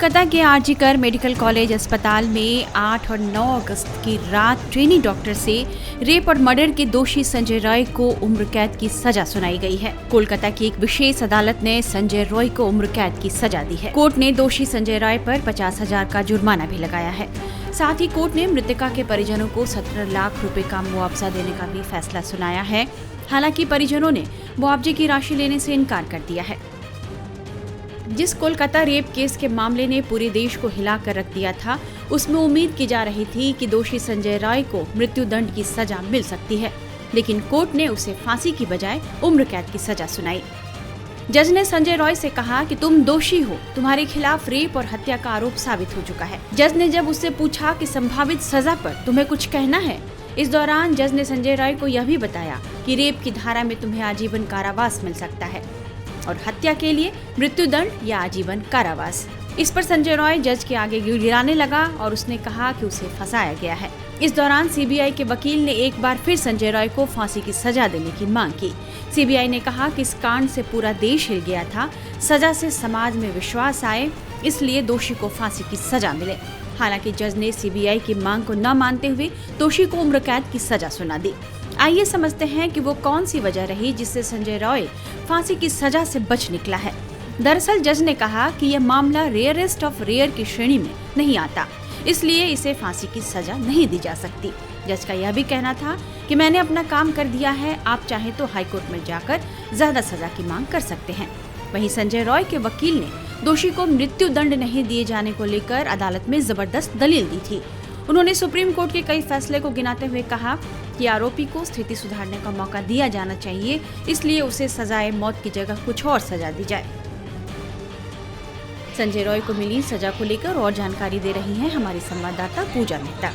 कोलकाता के RG medical college अस्पताल में 8 और 9 अगस्त की रात ट्रेनी डॉक्टर से रेप और मर्डर के दोषी संजय रॉय को उम्र कैद की सजा सुनाई गई है। कोलकाता की एक विशेष अदालत ने संजय रॉय को उम्र कैद की सजा दी है। कोर्ट ने दोषी संजय रॉय पर 50,000 का जुर्माना भी लगाया है। साथ ही कोर्ट ने मृतका के परिजनों को 17 लाख रुपए का मुआवजा देने का भी फैसला सुनाया है। हालांकि परिजनों ने मुआवजे की राशि लेने से इनकार कर दिया है। जिस कोलकाता रेप केस के मामले ने पूरे देश को हिलाकर रख दिया था, उसमें उम्मीद की जा रही थी कि दोषी संजय रॉय को मृत्यु दंड की सजा मिल सकती है, लेकिन कोर्ट ने उसे फांसी की बजाय उम्र कैद की सजा सुनाई। जज ने संजय रॉय से कहा कि तुम दोषी हो, तुम्हारे खिलाफ रेप और हत्या का आरोप साबित हो चुका है। जज ने जब उससे पूछा कि संभावित सजा पर तुम्हें कुछ कहना है, इस दौरान जज ने संजय रॉय को यह भी बताया कि रेप की धारा में तुम्हें आजीवन कारावास मिल सकता है और हत्या के लिए मृत्युदंड या आजीवन कारावास। इस पर संजय रॉय जज के आगे गिड़गिड़ाने लगा और उसने कहा कि उसे फंसाया गया है। इस दौरान सीबीआई के वकील ने एक बार फिर संजय रॉय को फांसी की सजा देने की मांग की। सीबीआई ने कहा कि इस कांड से पूरा देश हिल गया था, सजा से समाज में विश्वास आए, इसलिए दोषी को फांसी की सजा मिले। हालांकि जज ने सीबीआई की मांग को न मानते हुए दोषी को उम्र कैद की सजा सुना दी। आइए समझते हैं कि वो कौन सी वजह रही जिससे संजय रॉय फांसी की सजा से बच निकला है। दरअसल जज ने कहा कि यह मामला रेयरेस्ट ऑफ रेयर की श्रेणी में नहीं आता, इसलिए इसे फांसी की सजा नहीं दी जा सकती। जज का यह भी कहना था कि मैंने अपना काम कर दिया है, आप चाहे तो हाईकोर्ट में जाकर ज्यादा सजा की मांग कर सकते हैं। वहीं संजय रॉय के वकील ने दोषी को मृत्यु दंड नहीं दिए जाने को लेकर अदालत में जबरदस्त दलील दी थी। उन्होंने सुप्रीम कोर्ट के कई फैसले को गिनाते हुए कहा कि आरोपी को स्थिति सुधारने का मौका दिया जाना चाहिए, इसलिए उसे सजाए मौत की जगह कुछ और सजा दी जाए। संजय रॉय को मिली सजा को लेकर और जानकारी दे रही हैं हमारी संवाददाता पूजा मेहता।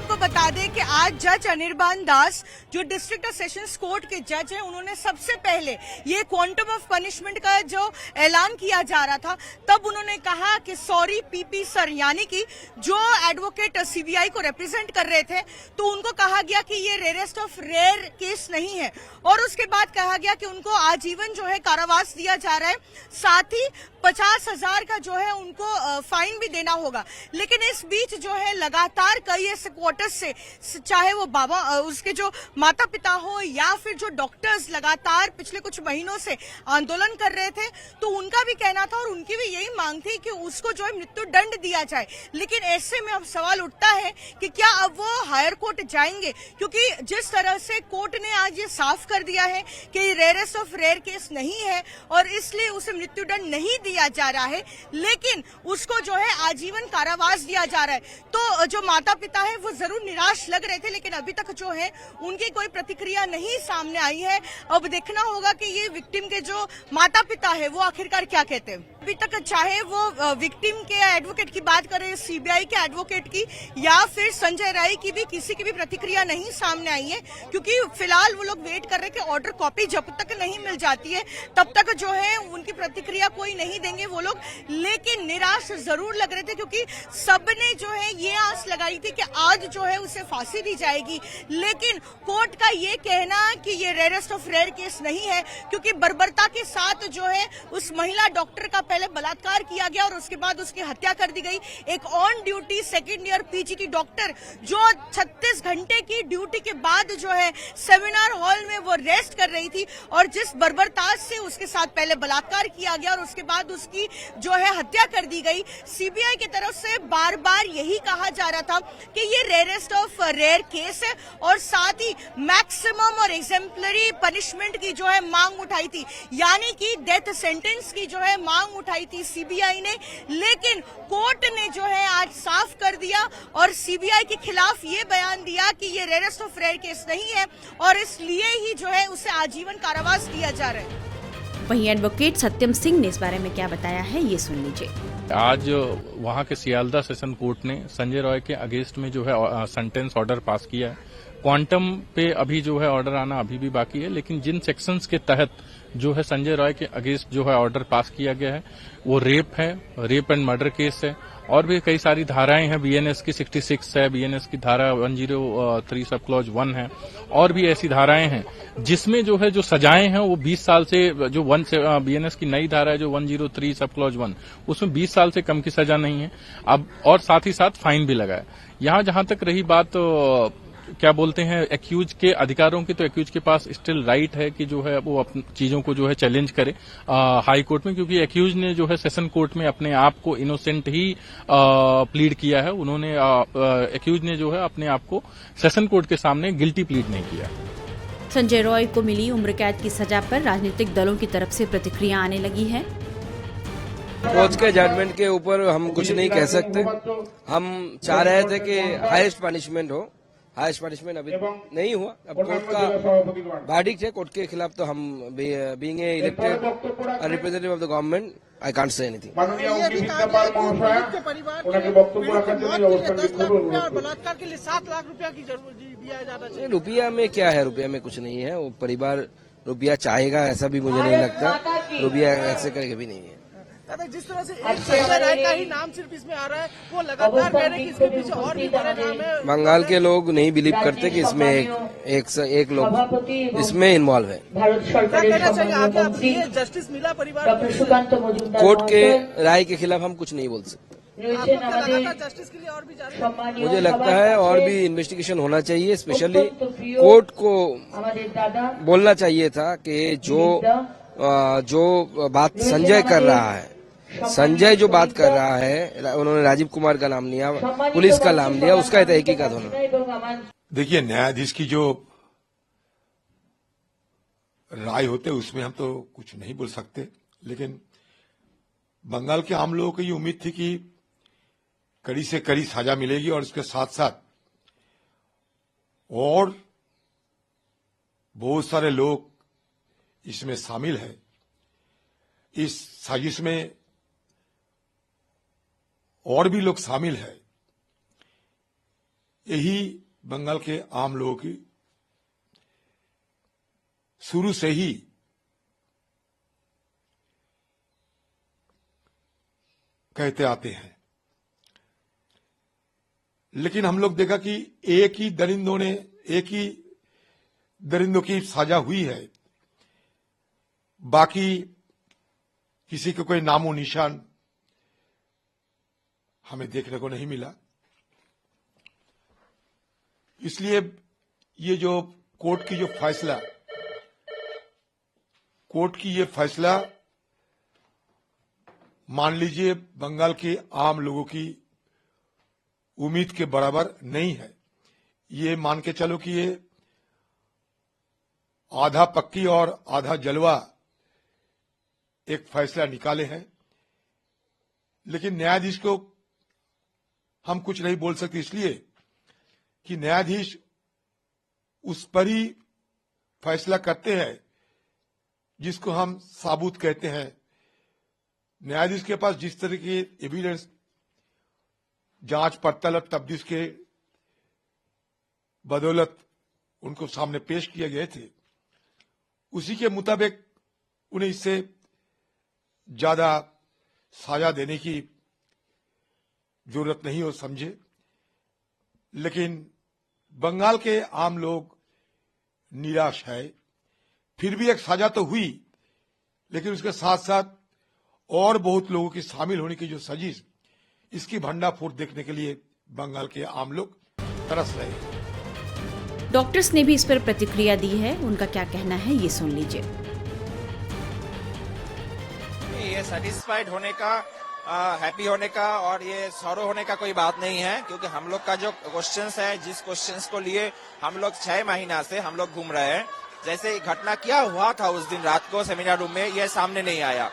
को बता दें कि आज जज अनिर्बान दास जो डिस्ट्रिक्ट और सेशंस कोर्ट के जज हैं, उन्होंने सबसे पहले ये क्वांटम ऑफ पनिशमेंट का जो ऐलान किया जा रहा था, तब उन्होंने कहा कि सॉरी पीपी सर, यानी कि जो एडवोकेट सीबीआई को रिप्रेजेंट कर रहे थे, तो उनको कहा गया कि ये रेयरेस्ट ऑफ रेयर केस नहीं है, और उसके बाद कहा गया कि उनको आजीवन जो है कारावास दिया जा रहा है, साथ ही 50,000 का जो है उनको फाइन भी देना होगा। लेकिन इस बीच जो है लगातार कई ऐसे क्वार्टर्स से, चाहे वो बाबा उसके जो माता पिता हो या फिर जो डॉक्टर्स लगातार पिछले कुछ महीनों से आंदोलन कर रहे थे, तो उनका भी कहना था और उनकी भी यही मांग थी कि उसको जो है मृत्यु दंड दिया जाए। लेकिन ऐसे में अब सवाल उठता है कि क्या अब वो हायर कोर्ट जाएंगे, क्योंकि जिस तरह से कोर्ट ने आज ये साफ कर दिया है कि रेयरेस्ट ऑफ रेयर केस नहीं है और इसलिए उसे मृत्यु दंड नहीं दिया जा रहा है, लेकिन उसको जो है आजीवन कारावास दिया जा रहा है। तो जो माता पिता है वो जरूर निराश लग रहे थे, लेकिन अभी तक जो है उनकी कोई प्रतिक्रिया नहीं सामने आई है। अब देखना होगा कि ये विक्टिम के जो माता पिता है वो आखिरकार क्या कहते हैं। अभी तक चाहे वो विक्टिम के एडवोकेट की बात करें, सीबीआई के एडवोकेट की या फिर संजय राय की भी, किसी की भी प्रतिक्रिया नहीं सामने आई है, क्योंकि फिलहाल वो लोग वेट कर रहे हैं कि ऑर्डर कॉपी जब तक नहीं मिल जाती है तब तक जो है उनकी प्रतिक्रिया कोई नहीं देंगे वो लोग। लेकिन निराश जरूर लग रहे थे, क्योंकि सबने जो है ये आस लगाई थी कि आज जो है उसे फांसी दी जाएगी, लेकिन कोर्ट का ये कहना कि ये रेयरेस्ट ऑफ रेयर केस नहीं है, क्योंकि बर्बरता के साथ जो है उस महिला डॉक्टर का पहले बलात्कार किया गया और उसके बाद उसकी हत्या कर दी गई। एक on duty second year PG की डॉक्टर जो 36 घंटे की ड्यूटी के बाद जो है सेमिनार हॉल में वो रेस्ट कर रही थी, और जिस बर्बरता से उसके साथ पहले बलात्कार किया गया और उसके बाद उसकी जो है हत्या कर दी गई। सीबीआई की तरफ से बार बार यही कहा जा रहा था कि ये रेयरेस्ट ऑफ रेयर केस है, और साथ ही मैक्सिमम और एग्जेम्पलरी पनिशमेंट की जो है मांग उठाई थी, यानी कि डेथ सेंटेंस की जो है मांग उठाई थी सीबीआई ने। लेकिन कोर्ट ने जो है आज साफ कर दिया और सीबीआई के खिलाफ ये बयान दिया कि ये रेयरेस्ट ऑफ रेयर केस नहीं है और इसलिए ही जो है उसे आजीवन कारावास दिया जा रहा है। वहीं एडवोकेट सत्यम सिंह ने इस बारे में क्या बताया है, ये सुन लीजिए। आज वहां के सियालदा सेशन कोर्ट ने संजय रॉय के अगेंस्ट में जो है सेंटेंस ऑर्डर पास किया है। क्वांटम पे अभी जो है ऑर्डर आना अभी भी बाकी है, लेकिन जिन सेक्शंस के तहत जो है संजय रॉय के अगेंस्ट जो है ऑर्डर पास किया गया है वो रेप एंड मर्डर केस है, और भी कई सारी धाराएं हैं। बीएनएस की 66 है, बीएनएस की धारा 103 सब क्लॉज 1 है, और भी ऐसी धाराएं हैं जिसमें जो है जो सजाएं हैं वो 20 साल से जो बीएनएस की नई धारा है जो 103 सब क्लॉज 1 उसमें 20 साल से कम की सजा नहीं है अब, और साथ ही साथ फाइन भी लगा है। यहां जहां तक रही बात क्या बोलते हैं एक्यूज के अधिकारों की, तो एक्यूज के पास स्टिल राइट है कि जो है वो अपनी चीजों को जो है चैलेंज करे हाई कोर्ट में, क्योंकि एक्यूज ने जो है सेशन कोर्ट में अपने आप को इनोसेंट ही प्लीड किया है। उन्होंने एक्यूज ने जो है अपने आप को सेशन कोर्ट के सामने गिल्टी प्लीड नहीं किया। संजय रॉय को मिली उम्र कैद की सजा पर राजनीतिक दलों की तरफ से प्रतिक्रिया आने लगी है। कोर्ट के जजमेंट के ऊपर हम कुछ नहीं कह सकते। हम चाह रहे थे कि हाईएस्ट पनिशमेंट हो, हाईएस्ट पनिशमेंट अभी नहीं हुआ। अब कोर्ट का वर्डिक्ट है, कोर्ट के खिलाफ तो हम being a elected representative of the government I can't say anything. बलात्कार के लिए 7 लाख रुपया की जरूरत दिया जाना चाहिए। रुपया में क्या है, रुपया में कुछ नहीं है। वो परिवार रुपया चाहेगा ऐसा भी मुझे नहीं लगता, रुपया ऐसे करके भी नहीं है। जिस तरह से एक संजय राय का ही नाम सिर्फ इसमें आ रहा है, वो लगातार कह रहे हैं कि इसके पीछे और भी बड़े नाम है। बंगाल के लोग नहीं बिलीव करते कि इसमें एक लोग इसमें इन्वॉल्व है। क्या कहना चाहिए आगे, जस्टिस मिला परिवार को? कोर्ट के राय के खिलाफ हम कुछ नहीं बोल सकते। जस्टिस के लिए और भी मुझे लगता है और भी इन्वेस्टिगेशन होना चाहिए। स्पेशली कोर्ट को बोलना चाहिए था कि जो बात संजय कर रहा है, संजय जो बात कर रहा है, उन्होंने राजीव कुमार का नाम लिया, पुलिस का नाम लिया, उसका तहकीकात होना। देखिए, न्यायाधीश की जो राय होते उसमें हम तो कुछ नहीं बोल सकते, लेकिन बंगाल के आम लोगों को ये उम्मीद थी कि कड़ी से कड़ी सजा मिलेगी और इसके साथ साथ और बहुत सारे लोग इसमें शामिल है। इस साजिश में और भी लोग शामिल है। यही बंगाल के आम लोगों की शुरू से ही कहते आते हैं। लेकिन हम लोग देखा कि एक ही दरिंदों की सजा हुई है, बाकी किसी का कोई नामो निशान हमें देखने को नहीं मिला। इसलिए ये जो कोर्ट की ये फैसला मान लीजिए बंगाल के आम लोगों की उम्मीद के बराबर नहीं है। ये मान के चलो कि ये आधा पक्की और आधा जलवा एक फैसला निकाले हैं, लेकिन न्यायाधीश को हम कुछ नहीं बोल सकते, इसलिए कि न्यायाधीश उस पर ही फैसला करते हैं जिसको हम साबुत कहते हैं। न्यायाधीश के पास जिस तरह के एविडेंस जांच पड़ताल और तफ्तीश के बदौलत उनको सामने पेश किए गए थे, उसी के मुताबिक उन्हें इससे ज्यादा सजा देने की जरूरत नहीं हो समझे। लेकिन बंगाल के आम लोग निराश है। फिर भी एक सजा तो हुई, लेकिन उसके साथ साथ और बहुत लोगों की शामिल होने की जो साजिश, इसकी भंडाफोड़ देखने के लिए बंगाल के आम लोग तरस रहे हैं। डॉक्टर्स ने भी इस पर प्रतिक्रिया दी है, उनका क्या कहना है ये सुन लीजिए। ये सेटिस्फाइड होने का, हैप्पी होने का और ये सॉरो होने का कोई बात नहीं है, क्योंकि हम लोग का जो क्वेश्चंस है, जिस क्वेश्चंस को लिए हम लोग 6 महीना से हम लोग घूम रहे हैं, जैसे घटना क्या हुआ था उस दिन रात को सेमिनार रूम में, ये सामने नहीं आया।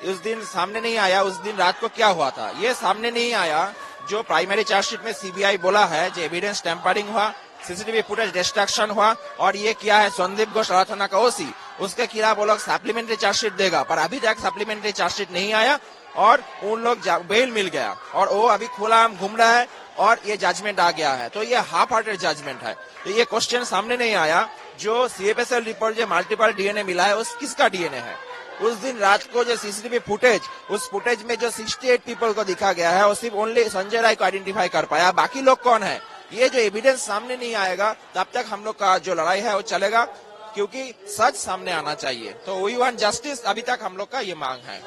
उस दिन सामने नहीं आया, उस दिन रात को क्या हुआ था ये सामने नहीं आया। जो प्राइमरी चार्जशीट में सीबीआई बोला है, जो एविडेंस टेम्परिंग हुआ, सीसीटीवी फुटेज डिस्ट्रक्शन हुआ, और ये क्या है संदीप घोष थाना का ओसी, उसके खिलाफ वो लोग सप्लीमेंट्री चार्जशीट देगा, पर अभी तक सप्लीमेंट्री चार्जशीट नहीं आया और उन लोग बेल मिल गया और वो अभी खुला घूम रहा है और ये जजमेंट आ गया है। तो ये हाफ हार्टेड जजमेंट है। तो ये क्वेश्चन सामने नहीं आया जो सीएफएसएल रिपोर्ट जो मल्टीपल डीएनए मिला है उस किसका डीएनए है। उस दिन रात को जो सीसीटीवी फुटेज, उस फुटेज में जो 68 पीपल को दिखा गया है वो सिर्फ ओनली संजय राय को आइडेंटिफाई कर पाया, बाकी लोग कौन है ये जो एविडेंस सामने नहीं आएगा तब तक हम लोग का जो लड़ाई है वो चलेगा, क्योंकि सच सामने आना चाहिए। तो वी वांट जस्टिस, अभी तक हम लोग का ये मांग है।